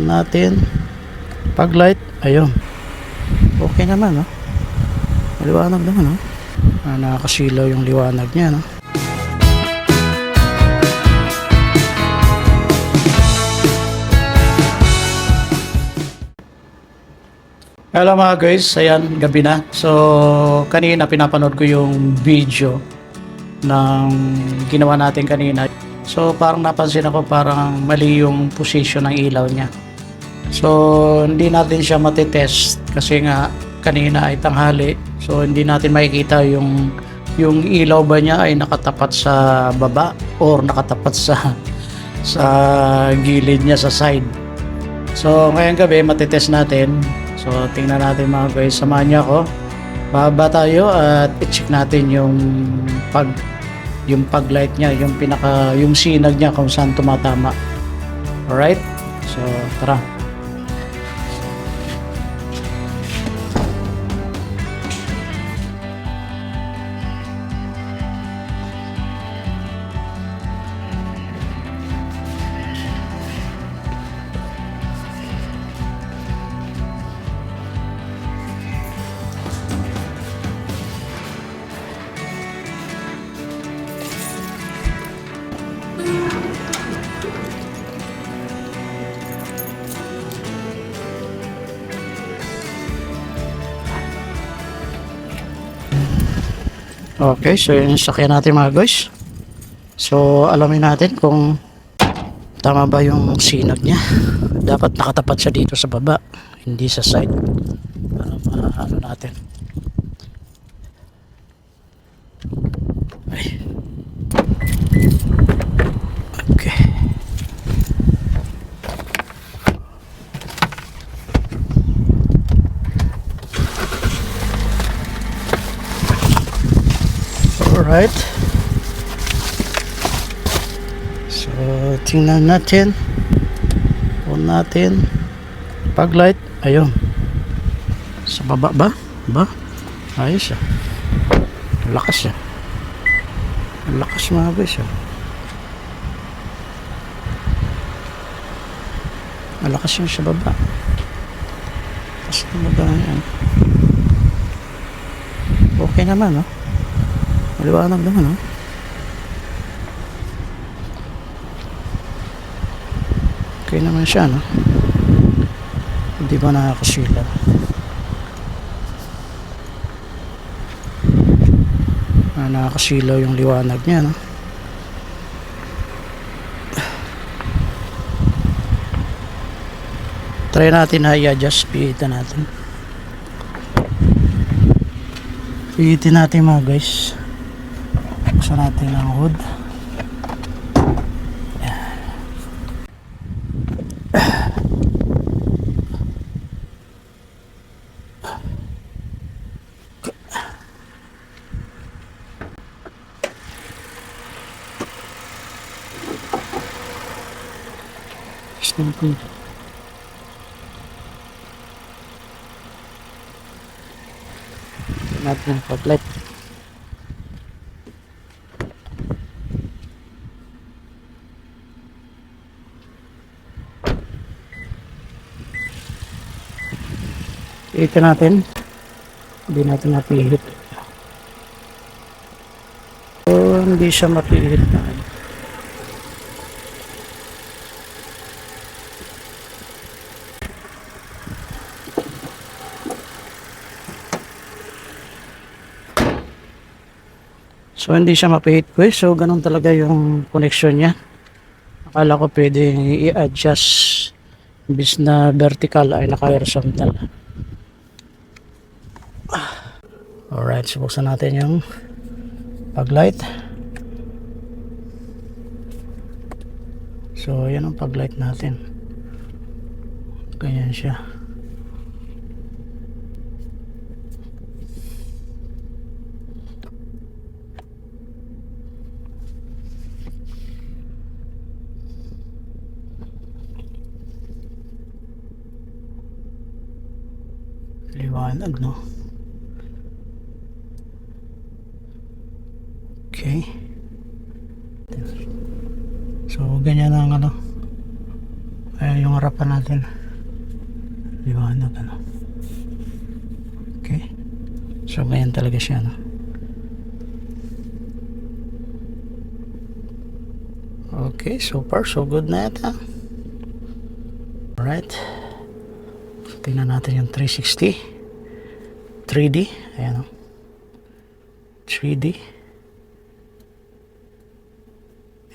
On natin. Pag light, ayun. Okay naman, no? Maliwanag naman, no? Nakakasilaw yung liwanag niya, no? Hello mga guys, ayan, gabi na. So, kanina pinapanood ko yung video ng ginawa natin kanina. So, parang napansin ako parang mali yung position ng ilaw niya. So, hindi natin siya matitest kasi nga kanina ay tanghali. So, hindi natin makikita yung ilaw ba niya ay nakatapat sa baba or nakatapat sa gilid niya sa side. So, ngayong gabi matitest natin. So, tingnan natin mga guys. Samahan niyo ako. Bababa tayo at i-check natin yung pag light niya, yung sinag niya kung saan tumatama. Alright? So, tara. Okay, so yun yung sakyan natin mga guys. So alamin natin kung tama ba yung sinag niya. Dapat nakatapat siya dito sa baba, hindi sa side. Para maano natin. Ay. Okay. Alright. So, tingnan natin. On natin. Pag light, ayun. Sa baba ba? Ayos siya. Lakas siya. Lakas mga guys siya. Malakas yung sa baba. Tapos sa baba yan. Okay naman, no? Maliwanag naman, no? Okay naman siya, no? Hindi ba nakakasilaw? Nakakasilaw yung liwanag niya, no? Try natin na i-adjust. Pihitin natin. Pihitin natin mga guys. Buksan natin ang hood. Tingnan natin ang pag-light. Ito natin. Hindi natin mapihit. So, hindi siya mapihit na. So hindi siya mapihit ko eh. So ganun talaga yung connection niya. Akala ko pwede i-adjust. Imbis na vertical ay naka-horizontal. Alright, so buksan natin yung pag-light. So yan ang pag-light natin. Ganyan siya. Liwanag, no? Okay. So, ganyan ang ano. Ayan yung harap harapan natin. Liwanag, ano. Okay. So, ganyan talaga siya, no? Okay, so far, so good na yata. Alright. Tingnan natin yung 360. 3D. Ayan, no? 3D.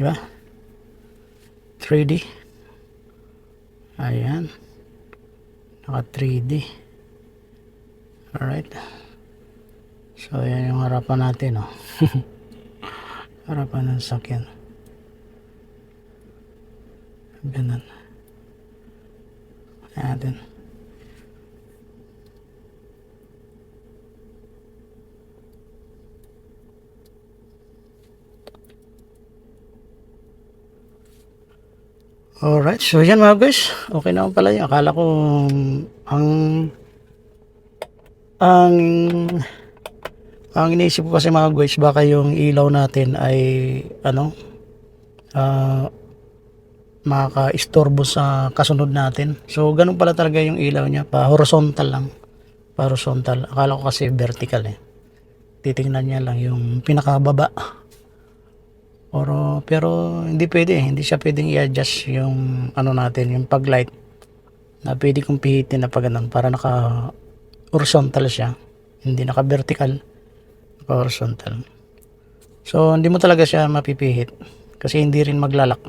Diba? 3D. Ayan. Naka 3D. Alright. So, ayan yung harapan natin, no? Harapan ng sakyan. Ganun. Ayan. Alright, so yan mga guys. Okay naman pala yun. Akala ko ang iniisip ko kasi mga guys, baka yung ilaw natin ay makaka-istorbo sa kasunod natin. So ganun pala talaga yung ilaw niya, pa horizontal lang. Pa horizontal. Akala ko kasi vertical eh. Titingnan niya lang yung pinakababa. Pero hindi pwede, hindi siya pwedeng i-adjust yung natin, yung pag-light na pwede kong pihitin na pag ganun para naka horizontal siya, hindi naka vertical, naka horizontal. So hindi mo talaga siya mapipihit kasi hindi rin maglalak.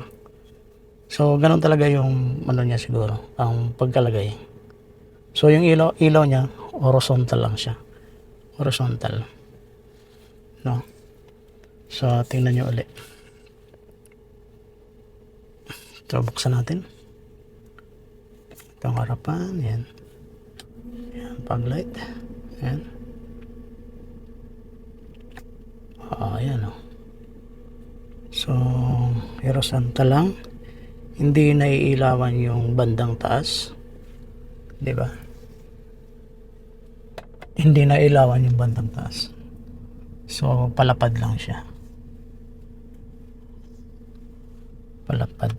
So ganun talaga yung niya siguro, ang pagkalagay. So yung ilaw niya horizontal lang siya, horizontal, no? So tingnan nyo ulit. So buksan natin itong harapan. Yan, pag light. Yan. Ayan, oh. So horizontal lang, hindi naiilawan yung bandang taas, di ba? Hindi naiilawan yung bandang taas. So palapad lang siya, palapad.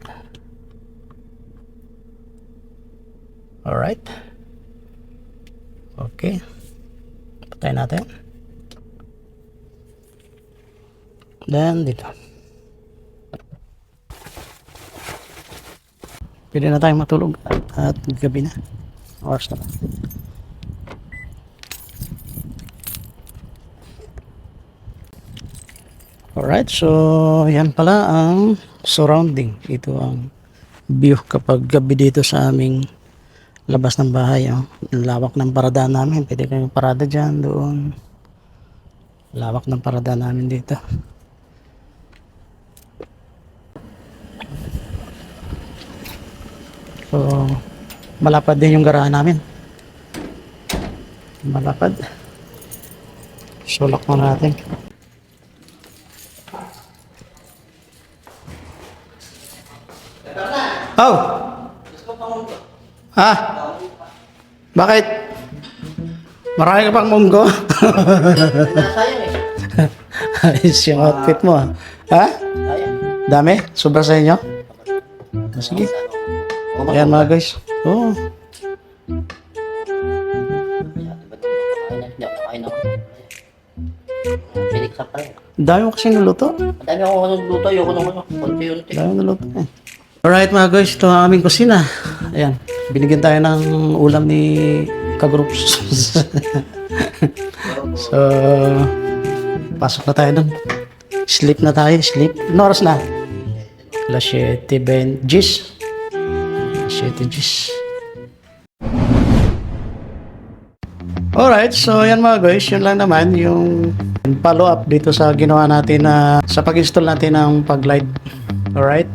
Alright. Okay. Patayin natin. Then dito. Pwede na tayong matulog at gabi na. Oras na. Alright, so yan pala ang surrounding. Ito ang view kapag gabi dito sa aming labas ng bahay. Oh. Lawak ng paradaan namin. Pwede kayong parada dyan, doon. Lawak ng paradaan namin dito. So, malapad din yung garahan namin. Malapad. Sulak mo natin. Oh! Ha? Bakit? Marami ka pang munggo? Ayos yung outfit mo, ha? Ha? Dami? Sobra sa inyo? Sige. Ayan mga guys. Oo. Dami mo kasi niluto. Dami ako nagluto, ayoko nung konti-unti. Dami mo niluto eh. Alright mga guys, ito ang aming kusina. Ayan, binigyan tayo ng ulam ni Kagroups. So, pasok na tayo dun. Sleep na tayo, sleep. Ano oras na? Alas 7:20. 7:10. Alright, so yan mga guys, yun lang naman yung follow up dito sa ginawa natin na sa pag-install natin ng pag-light. Alright?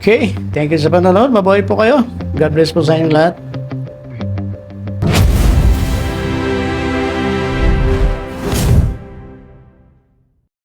Okay, thank you sa panonood. Mabuhay po kayo. God bless po sa inyong lahat.